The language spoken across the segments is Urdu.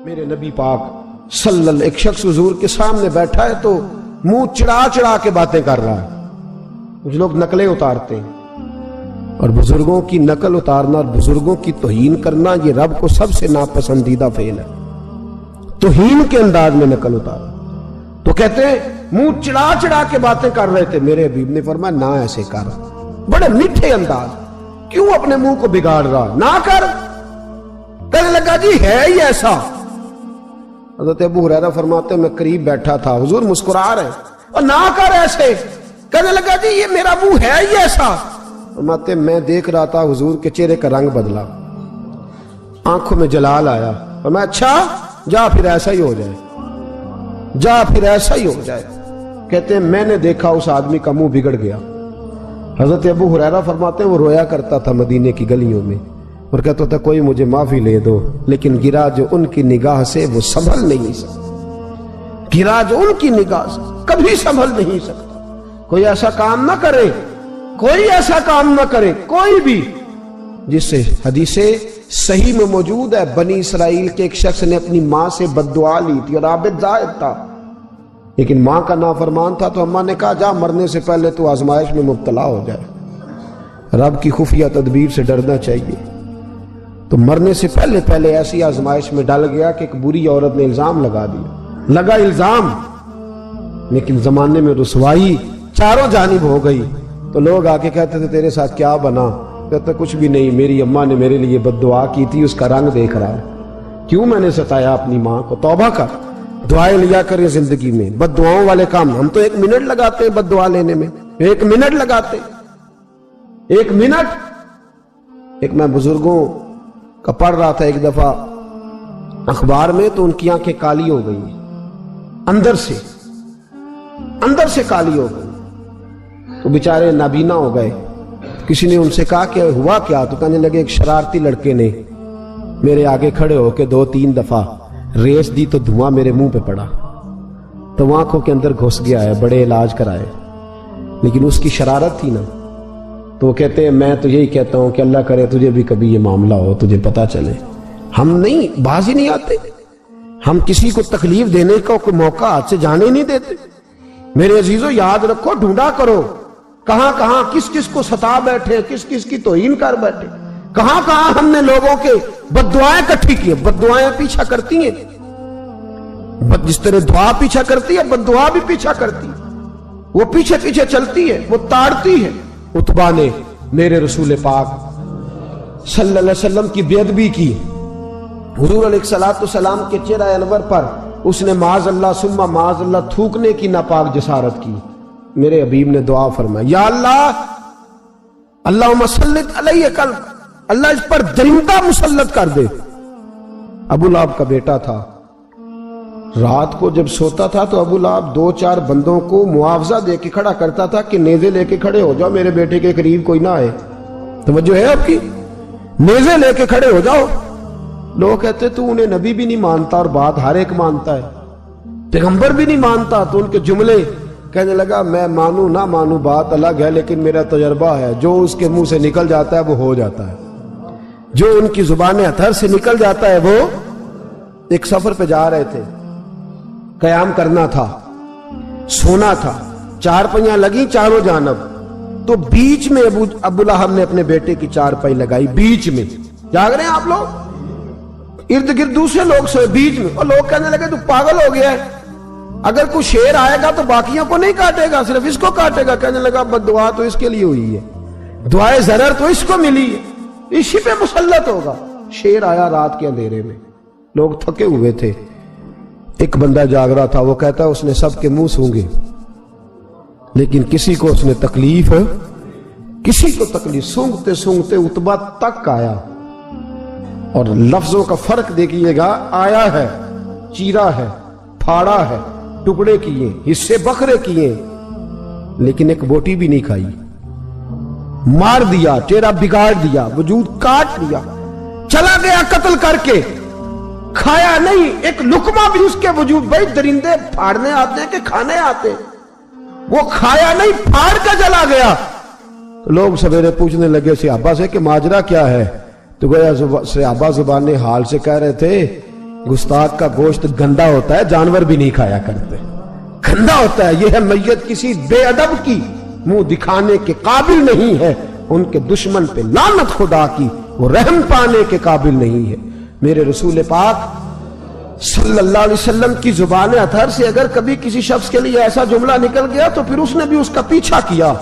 میرے نبی پاک صلی اللہ، ایک شخص حضور کے سامنے بیٹھا ہے تو منہ چڑھا چڑھا کے باتیں کر رہا ہے. کچھ لوگ نقلیں اتارتے ہیں، اور بزرگوں کی نقل اتارنا اور بزرگوں کی توہین کرنا یہ رب کو سب سے ناپسندیدہ فعل ہے. توہین کے انداز میں نقل اتارنا. تو کہتے ہیں منہ چڑھا چڑھا کے باتیں کر رہے تھے. میرے حبیب نے فرمایا نہ ایسے کر، بڑے میٹھے انداز، کیوں اپنے منہ کو بگاڑ رہا، نہ کر. کہنے لگا جی ہے ہی ایسا. حضرت ابو ہریرہ فرماتے ہیں میں قریب بیٹھا تھا، حضور مسکرا رہے اور نہ کر ایسے. کہنے لگا جی یہ میرا منہ ہے ہی ایسا. فرماتے ہیں میں دیکھ رہا تھا حضور کے چہرے کا رنگ بدلا، آنکھوں میں جلال آیا، اور میں اچھا جا پھر ایسا ہی ہو جائے، جا پھر ایسا ہی ہو جائے. کہتے ہیں میں نے دیکھا اس آدمی کا منہ بگڑ گیا. حضرت ابو ہریرہ فرماتے ہیں وہ رویا کرتا تھا مدینے کی گلیوں میں اور کہتا تھا کوئی مجھے معافی لے دو، لیکن گرا جو ان کی نگاہ سے وہ سنبھل نہیں سکتا. گرا جو ان کی نگاہ سے کبھی سنبھل نہیں سکتا. کوئی ایسا کام نہ کرے، کوئی ایسا کام نہ کرے کوئی بھی جس سے حدیث صحیح میں موجود ہے بنی اسرائیل کے ایک شخص نے اپنی ماں سے بد دعا لی تھی اور عابد زاہد تھا، لیکن ماں کا نافرمان تھا. تو اماں نے کہا جا مرنے سے پہلے تو آزمائش میں مبتلا ہو جائے. رب کی خفیہ تدبیر سے ڈرنا چاہیے. تو مرنے سے پہلے پہلے ایسی آزمائش میں ڈال گیا کہ ایک بری عورت نے الزام لگا دیا. لگا الزام، لیکن زمانے میں رسوائی چاروں جانب ہو گئی. تو لوگ آ کے کہتے تھے تیرے ساتھ کیا بنا؟ کہتا کچھ بھی نہیں، میری اماں نے میرے لیے بد دعا کی تھی، اس کا رنگ دیکھ رہا ہے. کیوں میں نے ستایا اپنی ماں کو؟ توبہ کر، دعائیں لیا کریں زندگی میں. بد دعاؤں والے کام ہم تو 1 منٹ لگاتے ہیں بد دعا لینے میں، 1 منٹ لگاتے، 1 منٹ. ایک میں بزرگوں کا پڑھ رہا تھا ایک دفعہ اخبار میں، تو ان کی آنکھیں کالی ہو گئی، اندر سے کالی ہو گئی، تو بیچارے نابینا ہو گئے. کسی نے ان سے کہا کہ ہوا کیا؟ تو کہنے لگے ایک شرارتی لڑکے نے میرے آگے کھڑے ہو کے 2-3 دفعہ ریس دی تو دھواں میرے منہ پہ پڑا، تو آنکھوں کے اندر گھس گیا ہے، بڑے علاج کرائے، لیکن اس کی شرارت تھی نا. تو وہ کہتے ہیں میں تو یہی کہتا ہوں کہ اللہ کرے تجھے بھی کبھی یہ معاملہ ہو، تجھے پتا چلے. ہم نہیں، باز ہی نہیں آتے، ہم کسی کو تکلیف دینے کا کوئی موقع ہاتھ سے جانے نہیں دیتے. میرے عزیزو یاد رکھو، ڈھونڈا کرو کہاں کہاں کس کس کو ستا بیٹھے، کس کس کی توہین کر بیٹھے، کہاں کہاں ہم نے لوگوں کے بد دعائیں اکٹھی کی. بد دعائیں پیچھا کرتی ہیں، جس طرح دعا پیچھا کرتی ہے بد دعا بھی پیچھا کرتی ہے، وہ پیچھے پیچھے چلتی ہے، وہ تاڑتی ہے. عتبہ نے میرے رسول پاک صلی اللہ علیہ وسلم کی بے ادبی کی. حضور علیہ السلام کے چہرہ انور پر اس نے معاذ اللہ ثم معاذ اللہ تھوکنے کی ناپاک جسارت کی. میرے حبیب نے دعا فرمایا یا اللہ اللہم سلط علیہ کلب، اللہ اس پر درندہ مسلط کر دے. ابو لہب کا بیٹا تھا، رات کو جب سوتا تھا تو ابو لہب 2-4 بندوں کو معاوضہ دے کے کھڑا کرتا تھا کہ نیزے لے کے کھڑے ہو جاؤ، میرے بیٹے کے قریب کوئی نہ آئے. توجہ ہے آپ کی؟ نیزے لے کے کھڑے ہو جاؤ. لوگ کہتے تو انہیں نبی بھی نہیں مانتا اور بات ہر ایک مانتا ہے، پیغمبر بھی نہیں مانتا. تو ان کے جملے کہنے لگا میں مانوں نہ مانوں بات الگ ہے، لیکن میرا تجربہ ہے جو اس کے منہ سے نکل جاتا ہے وہ ہو جاتا ہے، جو ان کی زبان اطہر سے نکل جاتا ہے وہ. ایک سفر پہ جا رہے تھے، قیام کرنا تھا، سونا تھا، 4 پہیاں لگی چاروں جانب. تو بیچ میں ابو لہب نے اپنے بیٹے کی 4 پائی لگائی، بیچ میں. جاگ رہے ہیں آپ لوگ؟ ارد گرد دوسرے لوگ سوئے بیچ میں، اور لوگ کہنے لگے تو پاگل ہو گیا ہے، اگر کوئی شیر آئے گا تو باقیوں کو نہیں کاٹے گا، صرف اس کو کاٹے گا. کہنے لگا بد دعا تو اس کے لیے ہوئی ہے، دعائے ضرر تو اس کو ملی ہے، اسی پہ مسلط ہوگا. شیر آیا رات کے اندھیرے میں، لوگ تھکے ہوئے تھے، ایک بندہ جاگ رہا تھا. وہ کہتا ہے اس نے سب کے منہ سونگے لیکن کسی کو اس نے تکلیف، کسی کو تکلیف. سونگتے سونگتے عتبہ تک آیا، اور لفظوں کا فرق دیکھیے گا، آیا ہے، چیرا ہے، پھاڑا ہے، ٹکڑے کیے، حصے بکھرے کیے، لیکن ایک بوٹی بھی نہیں کھائی. مار دیا، چہرہ بگاڑ دیا، وجود کاٹ دیا، چلا گیا قتل کر کے، کھایا نہیں ایک لقمہ بھی اس کے وجود. بھائی درندے پھاڑنے آتے ہیں کہ کھانے آتے ہیں؟ وہ کھایا نہیں، پھاڑ کے چلا گیا. تو لوگ سویرے پوچھنے لگے صحابہ سے کہ ماجرا کیا ہے؟ تو گویا صحابہ زبان حال سے کہہ رہے تھے گستاخ کا گوشت گندا ہوتا ہے، جانور بھی نہیں کھایا کرتے، گندا ہوتا ہے۔ یہ ہے میت کسی بے ادب کی، منہ دکھانے کے قابل نہیں ہے، ان کے دشمن پہ لعنت خدا کی، وہ رحم پانے کے قابل نہیں ہے۔ میرے رسول پاک صلی اللہ علیہ وسلم کی زبان اطہر سے اگر کبھی کسی شخص کے لیے ایسا جملہ نکل گیا تو پھر اس نے بھی اس کا پیچھا کیا،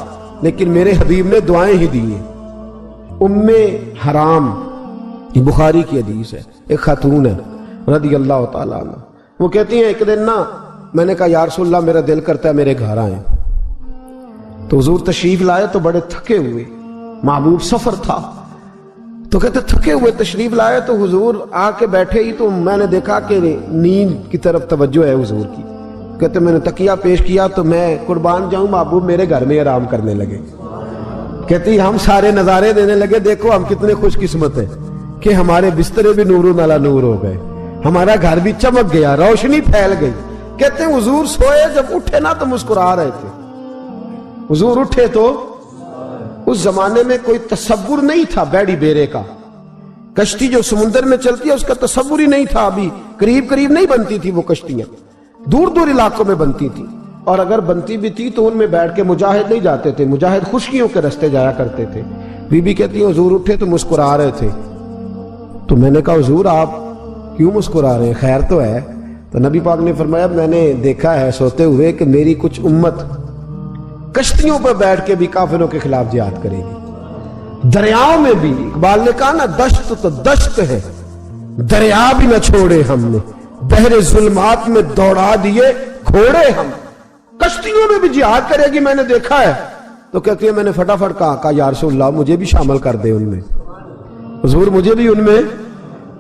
لیکن میرے حبیب نے دعائیں ہی دی ہیں۔ ام حرام، یہ بخاری کی حدیث ہے، ایک خاتون ہے رضی اللہ تعالیٰ عنہ، وہ کہتی ہیں ایک دن نا میں نے کہا یا رسول اللہ میرا دل کرتا ہے میرے گھر آئیں، تو حضور تشریف لائے تو بڑے تھکے ہوئے، محبوب سفر تھا، تو کہتے تھکے ہوئے تشریف لائے تو حضور آ کے بیٹھے ہی تو میں نے دیکھا کہ نیند کی طرف توجہ ہے حضور کی، کہتے میں نے تکیہ پیش کیا تو میں قربان جاؤں محبوب میرے گھر میں آرام کرنے لگے، کہتی ہم سارے نظارے دینے لگے، دیکھو ہم کتنے خوش قسمت ہیں کہ ہمارے بسترے بھی نور نالا نور ہو گئے، ہمارا گھر بھی چمک گیا، روشنی پھیل گئی۔ کہتے ہیں حضور سوئے جب اٹھے نا تو مسکرا رہے تھے، حضور اٹھے تو اس زمانے میں کوئی تصور نہیں تھا بیڑی بیرے کا، کشتی جو سمندر میں چلتی ہے اس کا تصور ہی نہیں تھا، ابھی قریب قریب نہیں بنتی تھی وہ کشتیاں، دور دور علاقوں میں بنتی تھی، اور اگر بنتی بھی تھی تو ان میں بیٹھ کے مجاہد نہیں جاتے تھے، مجاہد خشکیوں کے رستے جایا کرتے تھے۔ بی بی کہتی ہیں حضور اٹھے تو مسکرا رہے تھے، تو میں نے کہا حضور آپ کیوں مسکرا رہے ہیں، خیر تو ہے؟ تو نبی پاک نے فرمایا میں نے دیکھا ہے سوتے ہوئے کہ میری کچھ امت کشتیوں پر بیٹھ کے بھی کافروں کے خلاف جہاد کرے گی، دریاؤں میں بھی، اقبال نے کہا نا دشت تو دشت ہے دریا بھی نہ چھوڑے ہم نے، بحر ظلمات میں دوڑا دیے گھوڑے ہم، کشتیوں میں بھی جہاد کرے گی میں نے دیکھا ہے۔ تو کہتی ہے میں نے فٹافٹ کہا یا رسول اللہ مجھے بھی شامل کر دے ان میں، حضور مجھے بھی ان میں،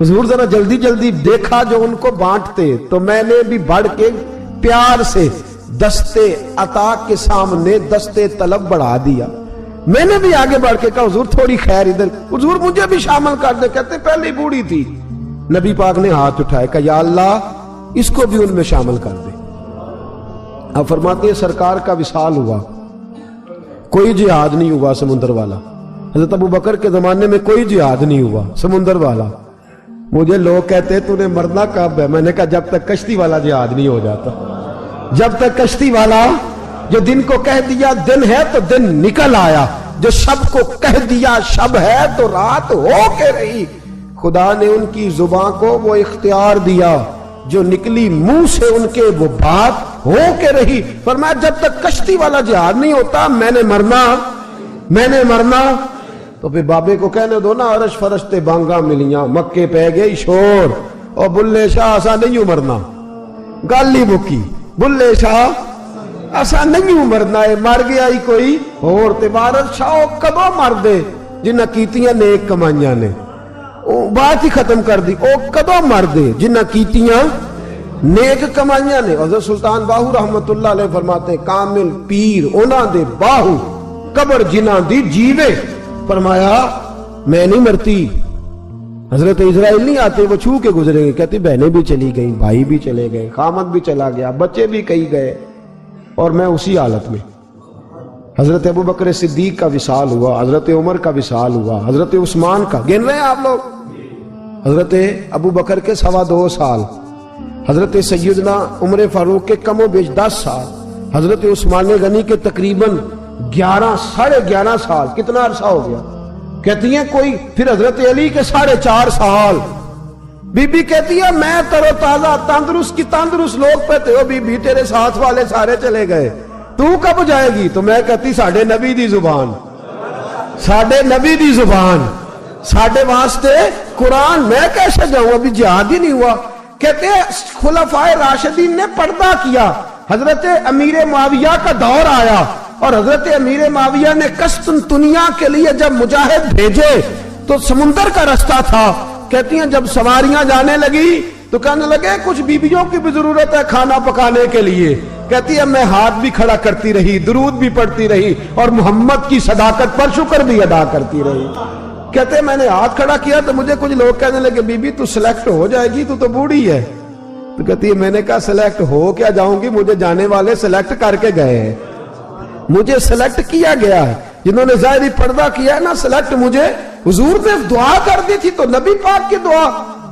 حضور ذرا جلدی جلدی، دیکھا جو ان کو بانٹتے تو میں نے بھی بڑھ کے پیار سے دستے عطا کے سامنے دستے طلب بڑھا دیا، میں نے بھی آگے بڑھ کے کہا حضور تھوڑی خیر ادھر، حضور مجھے بھی شامل کر دے، کہتے پہلے بوڑھی تھی، نبی پاک نے ہاتھ اٹھائے کہ یا اللہ اس کو بھی ان میں شامل کر دے۔ اب فرماتے ہیں سرکار کا وصال ہوا، کوئی جہاد نہیں ہوا سمندر والا، حضرت ابو بکر کے زمانے میں کوئی جہاد نہیں ہوا سمندر والا۔ مجھے لوگ کہتے تو نے مرنا کب ہے، میں نے کہا جب تک کشتی والا جہاد نہیں ہو جاتا، جب تک کشتی والا جو دن کو کہہ دیا دن ہے تو دن نکل آیا، جو شب کو کہہ دیا شب ہے تو رات ہو کے رہی۔ خدا نے ان کی زبان کو وہ اختیار دیا، جو نکلی منہ سے ان کے وہ بات ہو کے رہی۔ فرمایا جب تک کشتی والا جہاد نہیں ہوتا میں نے مرنا۔ تو پھر بابے کو کہنے دو نا عرش فرشتے بانگا ملیاں، مکے پہ گئی شور، اور بلے شاہ ایسا نہیں مرنا، گالی بکی بلے شاہ ایسا نہیں مرنا ہے، مر گیا ہی کوئی اور تے بارت شاہ کدو مر دے جنہ کیتیاں نیک کمائیاں نے، بات ہی ختم کر دی، او کدو مر دے جنہ کیتیاں نیک کمائیاں نے۔ حضرت سلطان باہو رحمت اللہ علیہ فرماتے ہیں کامل پیر اونا دے باہو قبر جنہ دی جیوے، فرمایا میں نہیں مرتی۔ حضرت اسرائیل نہیں آتے وہ چھو کے گزرے گئے، کہتے بہنیں بھی چلی گئیں، بھائی بھی چلے گئے، خامد بھی چلا گیا، بچے بھی کئی گئے، اور میں اسی حالت میں۔ حضرت ابو بکر صدیق کا وصال ہوا، حضرت عمر کا وصال ہوا، حضرت عثمان کا، گن رہے ہیں آپ لوگ؟ حضرت ابو بکر کے 2.25 سال، حضرت سیدنا عمر فاروق کے کم و بیش 10 سال، حضرت عثمان غنی کے تقریباً 11.5 سال، کتنا عرصہ ہو گیا؟ کہتی ہیں کوئی، پھر حضرت علی کے 4.5 سال۔ بی بی کہتی ہے میں تر و تازہ تندرست کی تندرست لوگ پہ تھے، بی بی تیرے ساتھ والے سارے چلے گئے، تو کب جائے گی؟ تو میں کہتی ساڑھے نبی دی زبان، ساڑھے نبی دی زبان، ساڑھے واسطے قرآن، میں کیسے جاؤں؟ ابھی جہاد ہی نہیں ہوا۔ کہتے ہیں خلفائے راشدین نے پردہ کیا، حضرت امیر معاویہ کا دور آیا، اور حضرت امیر معاویہ نے قسطنطنیہ کے لیے جب مجاہد بھیجے تو سمندر کا رستہ تھا۔ کہتی ہیں جب سواریاں جانے لگی تو کہنے لگے کچھ بیویوں کی بھی ضرورت ہے کھانا پکانے کے لیے۔ کہتی ہے میں ہاتھ بھی کھڑا کرتی رہی، درود بھی پڑھتی رہی، اور محمد کی صداقت پر شکر بھی ادا کرتی رہی۔ کہتے ہیں میں نے ہاتھ کھڑا کیا تو مجھے کچھ لوگ کہنے لگے بی بی تو سلیکٹ ہو جائے گی، تو بوڑھی ہے۔ تو کہتی ہے میں نے کہا سلیکٹ ہو کیا جاؤں گی، مجھے جانے والے سلیکٹ کر کے گئے ہیں، مجھے سلیکٹ کیا گیا ہے، جنہوں نے ظاہری پردہ کیا ہے نا سلیکٹ مجھے۔ حضور نے دعا کر دی تھی تو نبی پاک کی دعا،